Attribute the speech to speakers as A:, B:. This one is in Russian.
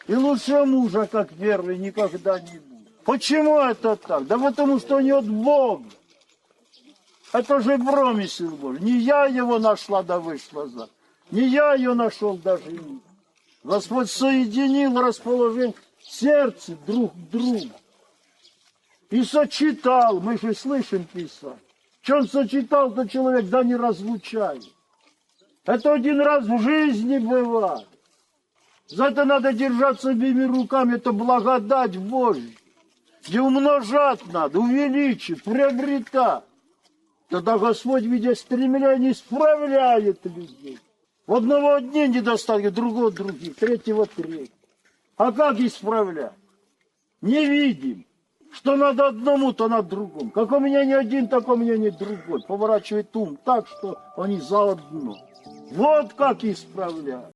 A: И лучше мужа, как первый, никогда не будет. Почему это так? Да потому что не от Бога. Это же промысел Божий. Не я его нашла, да вышла за. Не я ее нашел, даже не. Господь соединил, расположил сердце друг к другу. И сочетал, мы же слышим писать. Что он сочетал, то человек, да не разлучает. Это один раз в жизни бывает. За это надо держаться обеими руками, это благодать Божья. И умножать надо, увеличить, приобретать. Тогда Господь, видя стремление, исправляет людей. В одного дня недостатки, другого других, третьего третьего. А как исправлять? Не видим. Что надо одному, то надо другому. Как у меня не один, так у меня не другой. Поворачивает ум так, что они заодно. Вот как исправлять.